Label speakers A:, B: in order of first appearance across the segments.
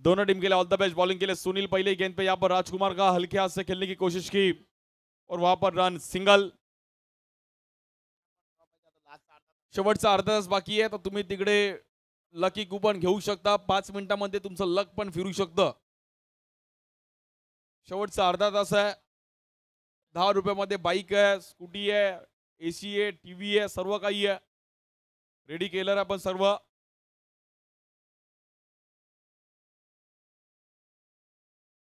A: दोनों टीम के लिए ऑल द बेस्ट। बॉलिंग के लिए सुनील पहले गेंद पे यहाँ पर राजकुमार का हल्के हाथ से खेलने की कोशिश की और वहां पर रन सिंगल। शेवटचा अर्धा तास बाकी आहे, तर तुम्ही तिकडे लकी कुपन घेऊ शकता। 5 मिनिटांमध्ये तुमचं लक पण फिरू शकतं। शेवटचा अर्धा तास आहे। 10 रुपयामध्ये बाईक आहे, स्कूटी आहे, एसी आहे, टीव्ही आहे, सर्व काही आहे। रेडी केलं आपण सर्व।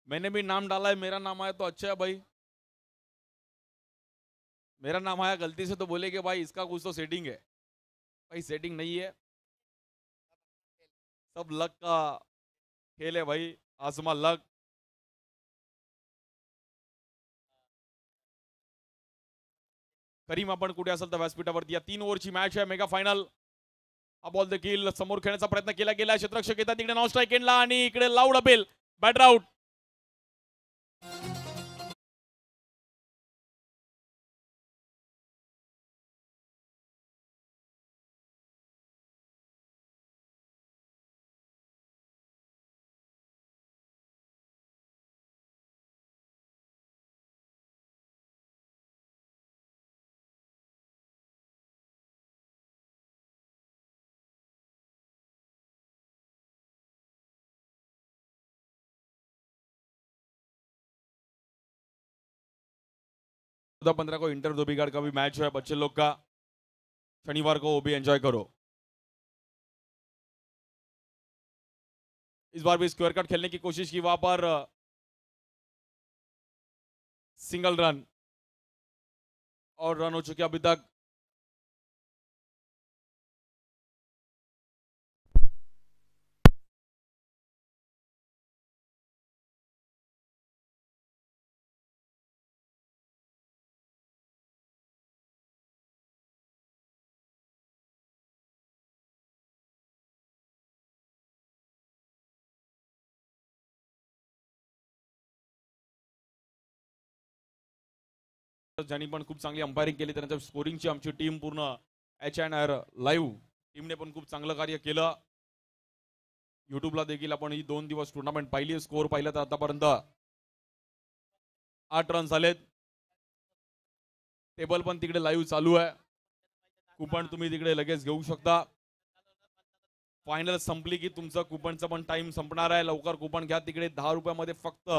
A: मैंने भी नाम डाला है, मेरा नाम आया तो अच्छा है भाई। मेरा नाम आया गलती से तो बोले कि भाई इसका कुछ तो सेटिंग है। भाई सेटिंग नहीं है, सब लक का खेल है भाई, आसमा लक। करीम आपण कुठे असेल तर व्यासपीठावरती या 3 ओव्हरची मॅच आहे, मेगा फायनल। हा बॉल देखील समोर खेळण्याचा प्रयत्न केला गेला। क्षेत्ररक्षक येतात तिकडे, नॉन स्ट्राईक एंडला आणि इकडे लाऊड अपेल, बॅटर आउट। चौदह 15 को इंटर धोबीघाट का भी मैच है बच्चे लोग का, शनिवार को वो भी एंजॉय करो। इस बार भी स्क्वायर कट खेलने की कोशिश की, वहां पर सिंगल रन और रन हो चुके अभी तक। ज्यांनी पण खूप चांगली अंपायरिंग केली, त्यांच्या स्कोरिंगची आमची टीम पूर्ण H&R लाईव्ह टीमने पण खूप चांगलं कार्य केलं। युट्यूबला देखील आपण ही 2 दिवस टूर्नामेंट पाहिली। स्कोर पाहिलं तर आतापर्यंत 8 रन झालेत। टेबल पण तिकडे लाईव्ह चालू आहे, कुपन तुम्ही तिकडे लगेच घेऊ शकता। फायनल संपली की तुमचं कुपनचा पण टाइम संपणार आहे, लवकर कुपन घ्या। तिकडे 10 रुपयामध्ये फक्त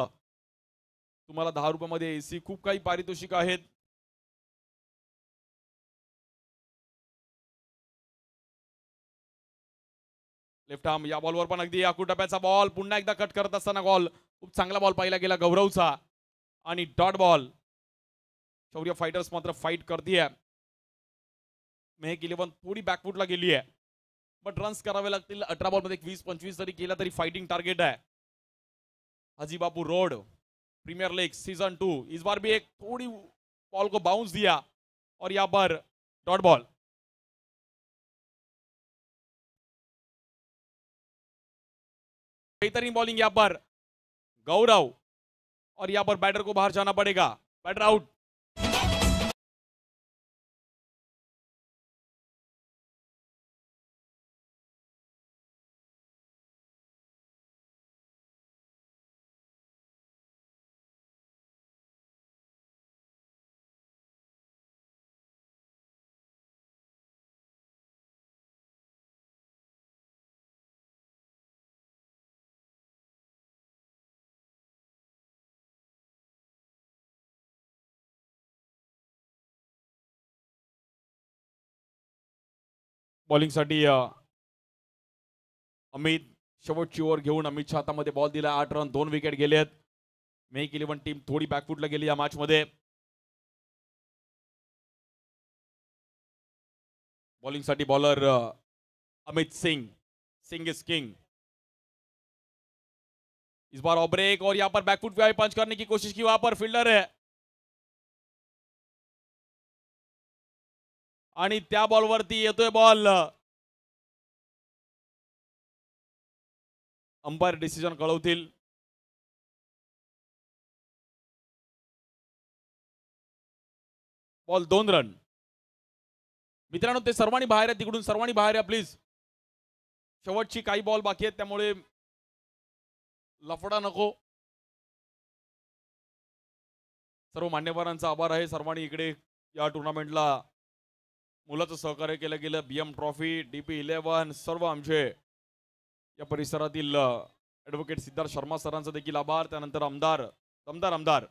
A: तुम्हाला 10 रुपयामध्ये एसी, खूप काही पारितोषिक आहेत। लेफ्ट आर्म या बॉलवर पण अगदी आकुटप्याचा बॉल, पुन्हा एकदा कट करत असताना बॉल, खूप चांगला बॉल पाहिला गेला गौरवचा आणि डॉट बॉल। शौर्य फाइटर्स मात्र फाइट करते आहे। मेहक 11 थोडी बॅकफुटला गेली आहे, बट रन्स करावे लागतील। 18 बॉल मध्ये 20-25 जरी केला तरी फाइटिंग टार्गेट है। हाजी बापू रोड प्रीमियर लीग सीजन 2, इस बार भी एक थोड़ी बॉल को बाउंस दिया और यहां पर डॉट बॉल। बेहतरीन बॉलिंग यहां पर गौरव और यहां पर बैटर को बाहर जाना पड़ेगा, बैटर आउट। बॉलिंग साठी अमित शेवटची ओव्हर घेऊन अमितच्या हातामध्ये बॉल दिला। 8 रन 2 विकेट गेलेत। मेहक 11 टीम थोडी बॅकफुटला गेली या मॅच मध्ये। बॉलिंग साठी bowler Amit Singh, Singh is king. इस बार ऑफ ब्रेक और यहां पर बैकफुट पे पंच करने की कोशिश की, वहां पर फील्डर है आणि त्या बॉलवरती येतोय बॉल। अंपायर डिसिजन कळवतील। Ball 2 run. मित्रांनो ते सर्वांनी बाहेर आहे, तिकडून सर्वांनी बाहेर या प्लीज। शेवटची काही बॉल बाकी आहेत त्यामुळे लफडा नको. सर्व मान्यवरांचा आभार आहे. सर्वांनी इकडे या टुर्नामेंटला मुलाचं सहकार्य केलं गेलं. BM ट्रॉफी, DP11 सर्व आमचे या परिसरातील ॲडव्होकेट सिद्धार्थ शर्मा सरांचा देखील आभार. त्यानंतर दमदार आमदार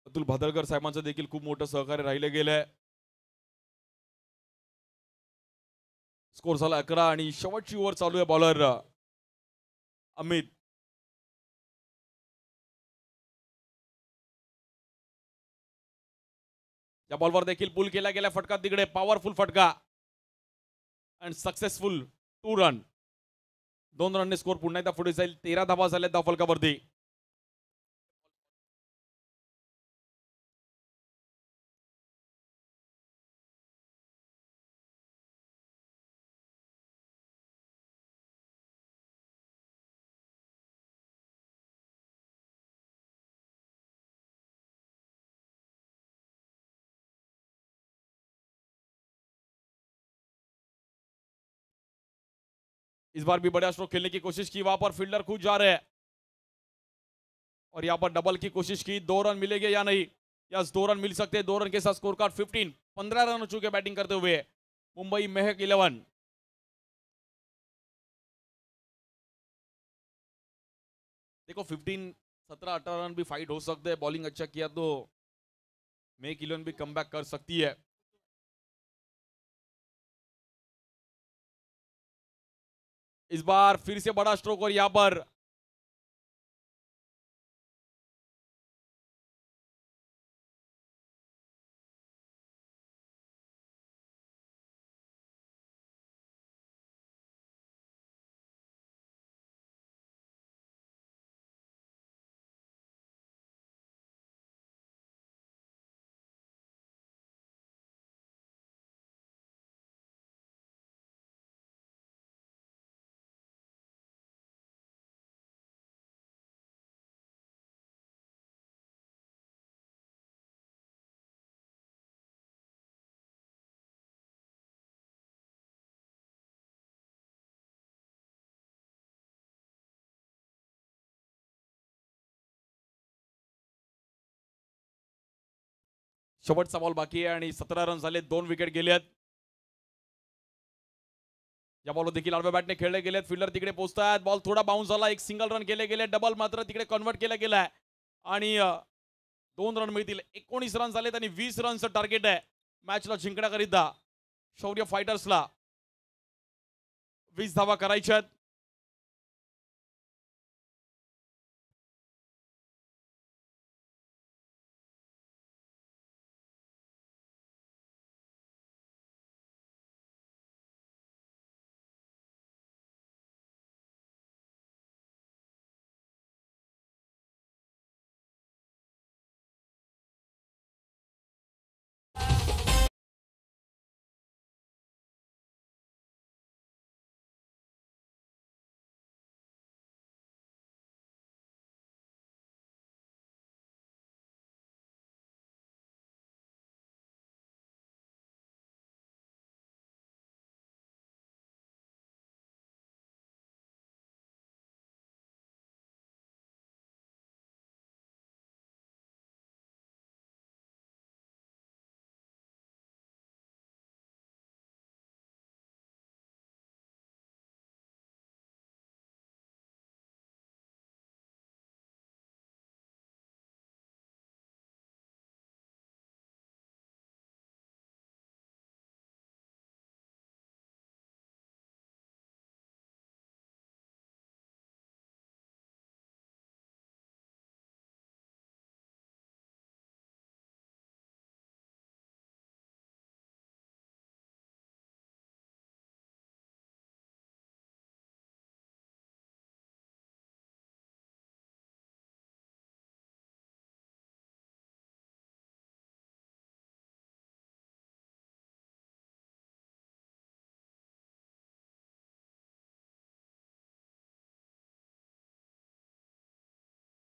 A: अतुल भादळकर साहेबांचं देखील खूप मोठं सहकार्य राहिले गेलंय. स्कोर झाला 11 आणि शेवटची ओव्हर चालू आहे. बॉलर अमित. या बॉलवर देखील पुल केला गेला. फटका तिकडे पॉवरफुल फटका अँड सक्सेसफुल 2 रन. 2 रनने स्कोर पुन्हा एकदा पुढे जाईल. 13 धावा झाल्या धावफलकावरती. इस बार भी बड़ा स्ट्रोक खेलने की कोशिश की. वहां पर फील्डर खुद जा रहे हैं और यहां पर डबल की कोशिश की. 2 रन मिलेंगे या नहीं? यस, 2 रन मिल सकते हैं. 2 रन के साथ स्कोर कार्ड 15 रन हो चुके बैटिंग करते हुए मुंबई महक 11. देखो 17-18 रन भी फाइट हो सकते हैं. बॉलिंग अच्छा किया तो महक 11 भी कम बैक कर सकती है. इस बार फिर से बड़ा स्ट्रोक और यहां पर शेवटचा बॉल बाकी आहे आणि 17 रन झाले. 2 विकेट गेलेत. या बॉल देखील आडव्या बॅटने खेळले गेलेत. फिल्डर तिकडे पोहोचतात. बॉल थोडा बाउन्स झाला. एक सिंगल रन केले गेले. डबल मात्र तिकडे कन्वर्ट केला गेलाय आणि 2 रन मिळतील. 19 रन झालेत आणि 20 रनचं टार्गेट आहे मॅचला जिंकण्याकरिता शौर्य फायटर्सला. 20 धावा करायच्यात.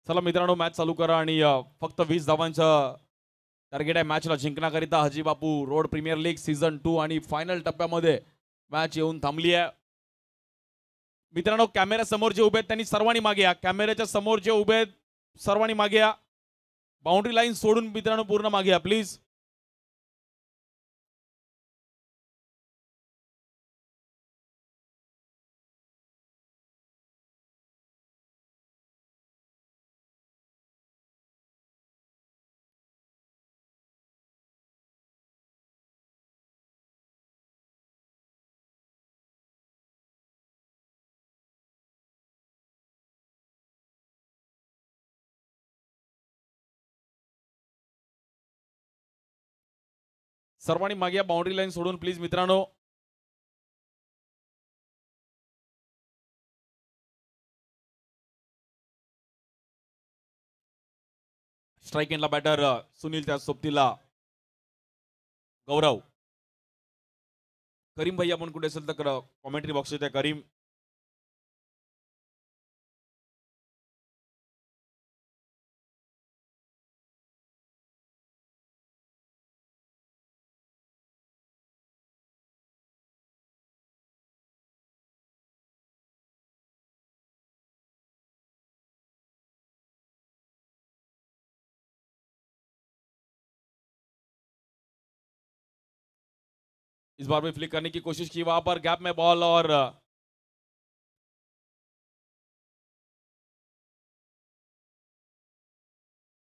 A: चला मित्रांनो, मॅच चालू करा आणि फक्त 20 धावांचं टार्गेट आहे मॅचला जिंकण्याकरिता. हाजी बापू रोड प्रीमियर लीग सीझन 2 आणि फायनल टप्प्यामध्ये मॅच येऊन थांबली आहे. मित्रांनो, कॅमेरा समोर जे उभे आहेत त्यांनी सर्वांनी मागे या. कॅमेऱ्याच्या समोर जे उभे आहेत सर्वांनी मागे या. बाउंड्री लाईन सोडून मित्रांनो पूर्ण मागे या प्लीज. सर्वांनी मागे या बाउंड्री लाईन सोडून प्लीज मित्रांनो. स्ट्राइक एंडला बॅटर सुनील, त्या सोबतीला गौरव. करीम भाई आपण कुठे असेल तर कॉमेंट्री बॉक्स येते. करीम, इस बार भी फ्लिक करने की कोशिश की, वहां पर गैप में बॉल और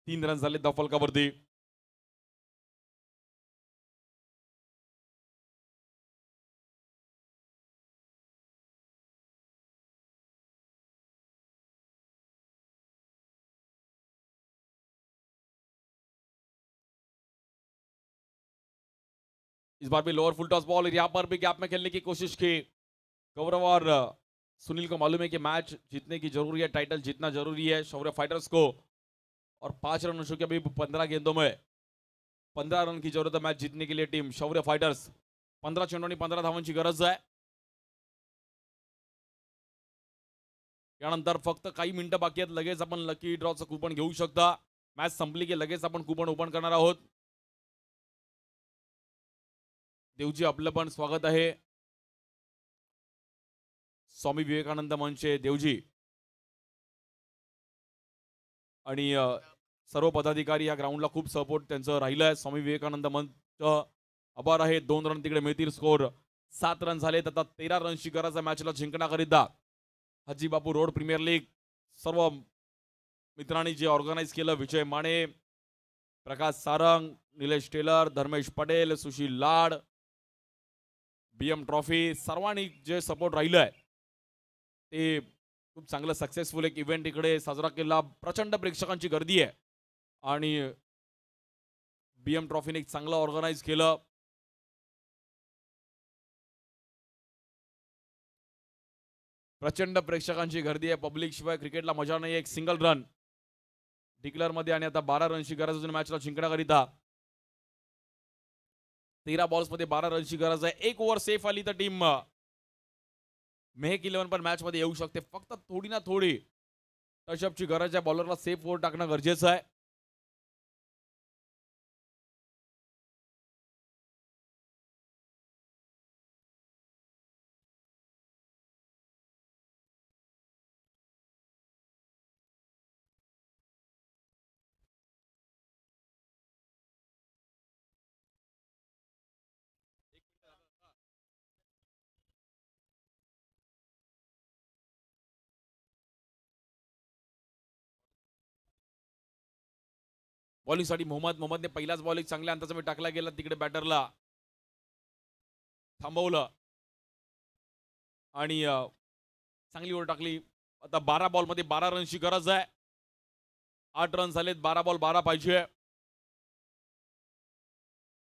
A: 3 रन झाले द फलकावरती. इस बार भी लोअर फुल टॉस बॉल, यहां पर भी गैप में खेलने की कोशिश की. गौरव और सुनील को मालूम है कि मैच जीतने की जरूरी है, टाइटल जीतना जरूरी है शौर्य फाइटर्स को. और 5 रन हो चुके अभी 15 गेंदों में. 15 रन की जरूरत है मैच जीतने के लिए टीम शौर्य फाइटर्स. 15 चेंडू 15 धावांची गरज आहे. यानंतर फक्त काही मिनिटं बाकी आहेत. लगेच आपण लकी ड्रॉचं कुपन घेऊ शकता. मॅच संपली की लगेच आपण कुपन ओपन करणार आहोत. देवजी, आपलं पण स्वागत आहे. स्वामी विवेकानंद मंचचे देवजी आणि सर्व पदाधिकारी या ग्राउंडला खूप सपोर्ट त्यांचं राहिलं आहे. स्वामी विवेकानंद मंच आभार आहे. 2 रन तिकडे मिळतील. स्कोर 7 रन झालेत. आता 13 रनची गरज आहे मॅचला जिंकण्याकरिता. हाजी बापू रोड प्रीमियर लीग सर्व मित्रांनी जे ऑर्गनाइज केलं, विजय माने, प्रकाश सारंग, निलेश टेलर, धर्मेश पटेल, सुशील लाड, बीएम ट्रॉफी, सर्वांनी जे सपोर्ट राहिलं ते खूप चांगलं सक्सेसफुल एक इव्हेंट इकडे साजरा केला. प्रचंड प्रेक्षकांची गर्दी आहे आणि बीएम ट्रॉफीने एक चांगलं ऑर्गनाइज केलं. प्रचंड प्रेक्षकांची गर्दी आहे. पब्लिक शिवाय क्रिकेटला मजा नाही. एक सिंगल रन डिक्लेअर मध्ये आणि आता 12 रनची गरज अजून मॅचला जिंकण्याकरिता. 13 बॉल्स मध्ये 12 रनची गरज आहे. एक ओव्हर सेफ आली तर टीम मेहक 11 पण मॅच मध्ये येऊ शकते. फक्त थोडी ना थोडी टचअपची गरज आहे. बॉलरला सेफ ओव्हर टाकणं गरजेचं आहे. बॉलिंगसाठी मोहम्मदने पहिलाच बॉल एक चांगल्या अंदाजामध्ये टाकला गेला. तिकडे बॅटरला थांबवलं आणि चांगली ओव्हर टाकली. आता 12 बॉल मध्ये 12 रनची गरज आहे. 8 रन झालेत. 12 बॉल 12 पाहिजे.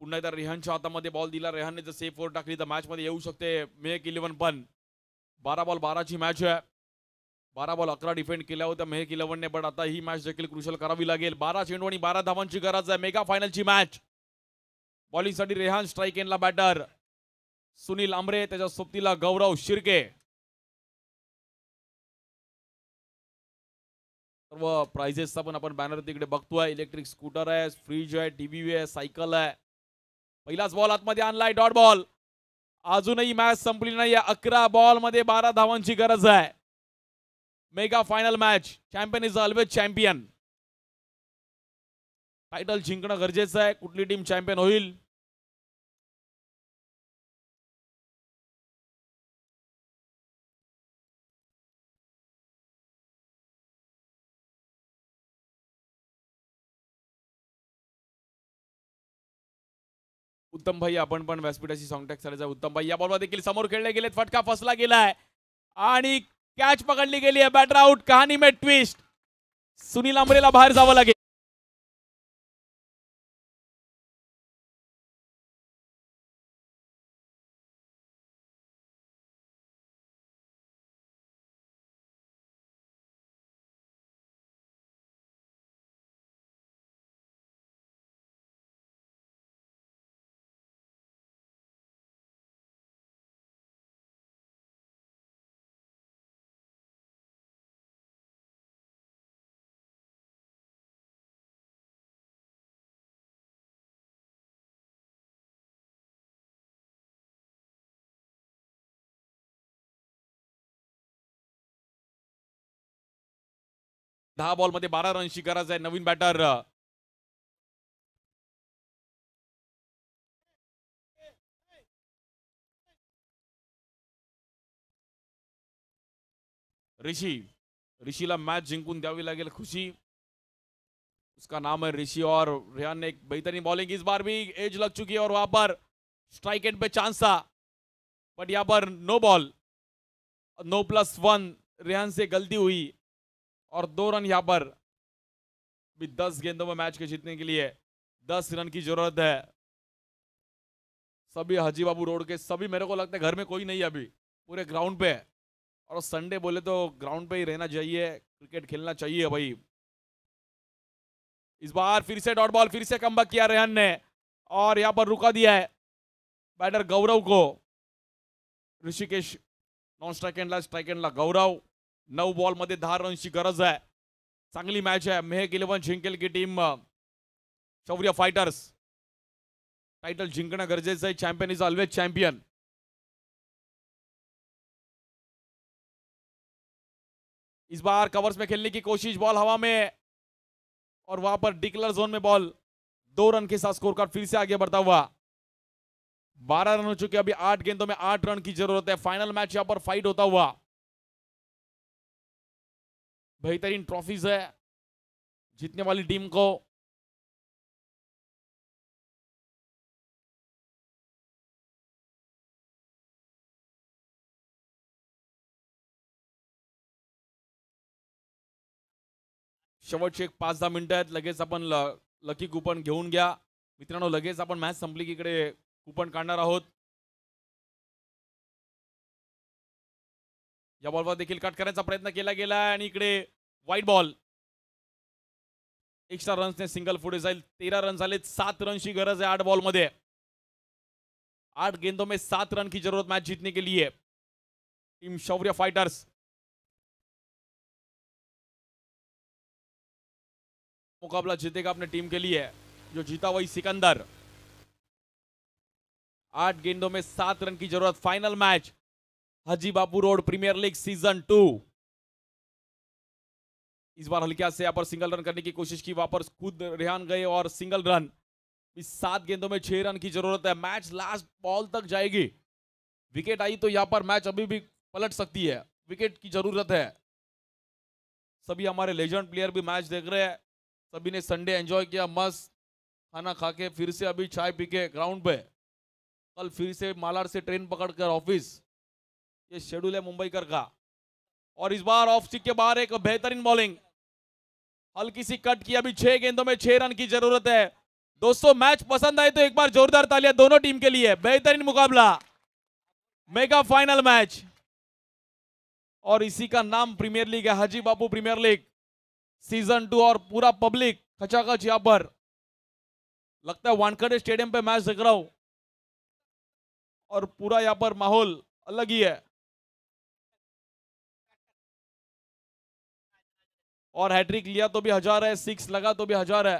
A: पुन्हा एकदा रेहानच्या हातामध्ये बॉल दिला. रेहानने जर सेफ ओव्हर टाकली तर मॅच मध्ये येऊ शकते मेहक 11 पण. 12 बॉल 12ची मॅच आहे. 12 बॉल 11 डिफेंड केल्या होत्या मेहक 11ने, पण आता ही मॅच देखील क्रुशल करावी लागेल. 12 चेंडू आणि 12 धावांची गरज आहे. मेगा फायनलची मॅच. बॉलिंगसाठी रेहान, स्ट्राइक एंडला बॅटर सुनील आंबरे, त्याच्या सोबतीला गौरव शिर्के. सर्व प्राइजेसचा पण आपण बॅनर तिकडे बघतोय. इलेक्ट्रिक स्कूटर आहे, फ्रीज आहे, टीव्ही आहे, सायकल आहे. पहिलाच बॉल आतमध्ये आणलाय. Dot ball. अजूनही मॅच संपली नाही. 11 बॉल मध्ये 12 धावांची गरज आहे. Mega final match. Champion is always champion. Title जिंकणं गरजेचं आहे. कुठली टीम चॅम्पियन होईल? उत्तम भाई आपण पण व्यासपीठाची सॉंगटॅक्स चालायचा. उत्तम भाई या बॉलवर देखील समोर खेळले गेलेत. फटका फसला गेलाय आणि कॅच पकडली गेली आहे. Batter out. कहाणी में ट्विस्ट. सुनील आंबरेला बाहेर जावं लागेल. दहा बॉल मध्ये 12 रनची गरज आहे. नवीन बॅटर ऋषीला मैच जिंकून द्यावी लागेल खुशी. उसका नाम है ऋषि और रेहान ने एक बेहतरीन बॉलिंग इस बार भी एज लग चुकी है और वहां पर स्ट्राइक एंड पे चांस था बट यहां पर नो बॉल. 9+1 रेहान से गलती हुई और 2 रन यहां पर भी. 10 गेंदों में मैच के जीतने के लिए 10 रन की जरूरत है. सभी हाजी बाबू रोड के सभी, मेरे को लगता है घर में कोई नहीं है अभी, पूरे ग्राउंड पे है. और संडे बोले तो ग्राउंड पे ही रहना चाहिए, क्रिकेट खेलना चाहिए भाई. इस बार फिर से डॉट बॉल. फिर से कमबैक किया रेहान ने और यहां पर रुका दिया है बैटर गौरव को. ऋषिकेश नॉन स्ट्राइक एंडला, स्ट्राइक एंडला गौरव. 9 बॉल मध्ये 10 रनची गरज आहे. चांगली मॅच आहे. मेहक 11 जिंकेल की टीम शौर्य फाइटर्स. टाइटल जिंकणं गरजेचं आहे. Champion is always champion. इस बार कवर्स में खेलने की कोशिश. बॉल हवा में और वहां पर डिक्लेयर जोन में बॉल. 2 रन के साथ स्कोर कार्ड फिर से आगे बढ़ता हुआ. 12 रन हो चुके. अभी 8 गेंदों में 8 रन की जरूरत है. फाइनल मैच यहां पर फाइट होता हुआ. बेहतरीन ट्रॉफीज है जीतने वाली टीम को. शेवटचे एक 5-10 मिनिटं आहेत. लगेच आपण लकी कुपन घेऊन घ्या मित्रांनो. लगेच आपण मॅच संपली की इकडे कुपन काढणार आहोत. या बॉलवर देखील कट करण्याचा प्रयत्न केला गेला आणि इकडे वाईट बॉल. एक्स्ट्रा रन्सने सिंगल पुढे जाईल. 13 रन झालेत. 7 रनची गरज आहे 8 बॉल मध्ये. 8 गेंदों में 7 रन की जरूरत मैच जीतने के लिए. टीम शौर्य फाइटर्स. मुकाबला जीतेगा अपने टीम के लिए. जो जीता वही सिकंदर. 8 गेंदों में 7 रन की जरूरत. फाइनल मैच हाजी बापू रोड प्रीमियर लीग सीजन 2. इस बार हल्किया से यहाँ पर सिंगल रन करने की कोशिश की. वहां पर खुद रेहान गए और सिंगल रन. इस 7 गेंदों में 6 रन की जरूरत है. मैच लास्ट बॉल तक जाएगी. विकेट आई तो यहां पर मैच अभी भी पलट सकती है. विकेट की जरूरत है. सभी हमारे लेजेंड प्लेयर भी मैच देख रहे हैं. सभी ने संडे एंजॉय किया मस्त खाना खा के. फिर से अभी चाय पी के ग्राउंड पे. कल फिर से मालाड से ट्रेन पकड़कर ऑफिस. ये शेड्यूल है मुंबईकर का. और इस बार ऑफ स्टिक के बाहर एक बेहतरीन बॉलिंग. हल्की सी कट की. अभी 6 गेंदों में 6 रन की जरूरत है. दोस्तों मैच पसंद आए तो एक बार जोरदार तालियां दोनों टीम के लिए. बेहतरीन मुकाबला. मेगा फाइनल मैच और इसी का नाम प्रीमियर लीग है. हाजी बापू प्रीमियर लीग सीजन 2. और पूरा पब्लिक खचाखच यहां पर. लगता है वानखेड़े स्टेडियम पे मैच देख रहा हूं. और पूरा यहां पर माहौल अलग ही है. और हैट्रिक लिया तो भी 1000 है. 6 लगा तो भी 1000 है.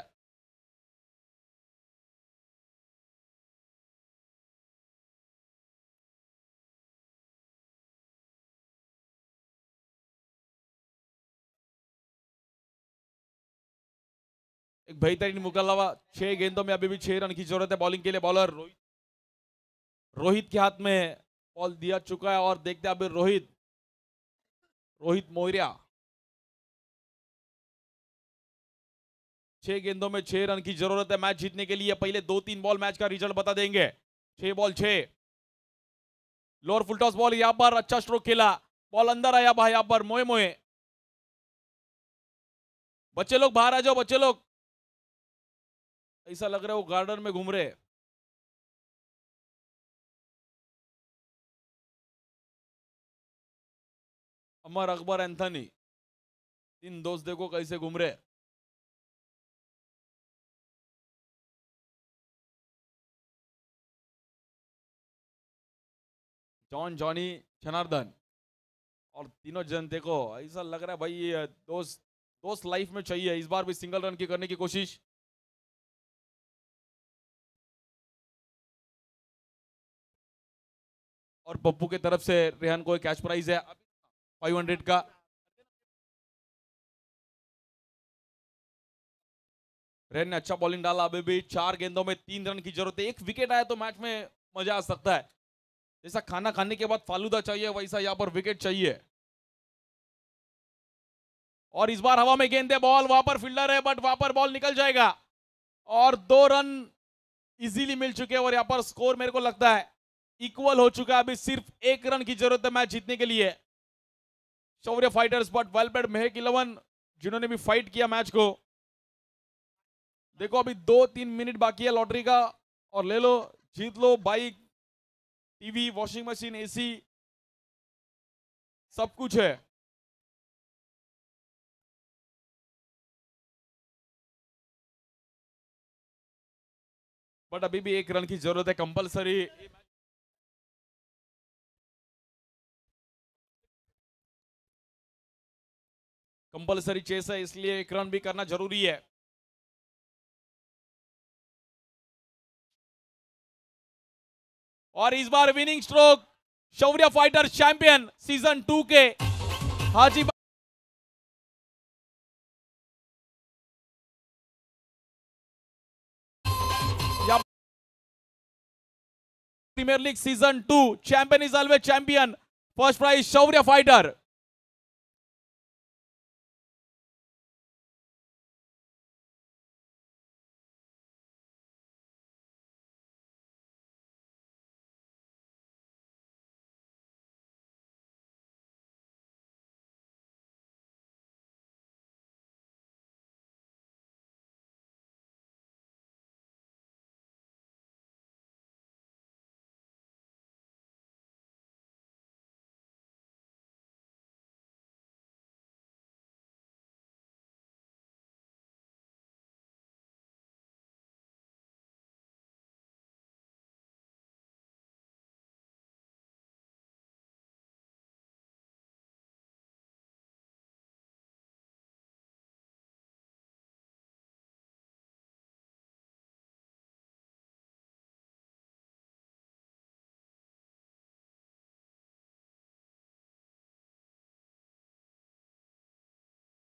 A: एक बेहतरीन मुकाबला, 6 गेंदों में अभी भी 6 रन की जरूरत है। बॉलिंग के लिए बॉलर रोहित के हाथ में बॉल दिया चुका है और देखते हैं अभी रोहित मोइरिया 6 गेंदों में 6 रन की जरूरत है मैच जीतने के लिए। पहले 2-3 बॉल मैच का रिजल्ट बता देंगे। 6 ball 6। Lower full toss ball, यहां पर अच्छा स्ट्रोक खेला, बॉल अंदर आया भाई, यहां पर मोए मोए। बच्चे लोग बाहर आ जाओ, बच्चे लोग, ऐसा लग रहा है वो गार्डन में घूम रहे। अमर अकबर एंथनी, 3 दोस्त देखो कैसे घूम रहे। जॉनी जनार्दन, और तीनों जन देखो, ऐसा लग रहा है भाई ये दोस्त दोस्त लाइफ में चाहिए। इस बार भी सिंगल रन की करने की कोशिश। और पप्पू की तरफ से रेहान को एक कैश प्राइज है 500 का। रेहान ने अच्छा बॉलिंग डाला। अभी भी 4 गेंदों में 3 रन की जरूरत है। एक विकेट आया तो मैच में मजा आ सकता है। जैसा खाना खाने के बाद फालूदा चाहिए, वैसा यहां पर विकेट चाहिए। और इस बार हवा में गेंद है, बॉल वहां पर फील्डर है, बट वहां पर बॉल निकल जाएगा और 2 रन इजीली मिल चुके हैं। और यहां पर स्कोर मेरे को लगता है इक्वल हो चुका है। अभी सिर्फ 1 रन की जरूरत है मैच जीतने के लिए। शौर्य फाइटर्स बट वेल पेड महक 11 जिन्होंने भी फाइट किया मैच को। देखो अभी 2-3 मिनट बाकी है लॉटरी का, और ले लो, जीत लो। Bike, TV, washing machine, AC, सब कुछ है। बट अभी भी 1 रन की जरूरत है कंपलसरी। कंपलसरी चेस है, इसलिए 1 रन भी करना जरूरी है। और इस बार winning stroke Shaurya fighter champion season 2 के Haji premier league season 2 champion is always champion. First prize Shaurya fighter.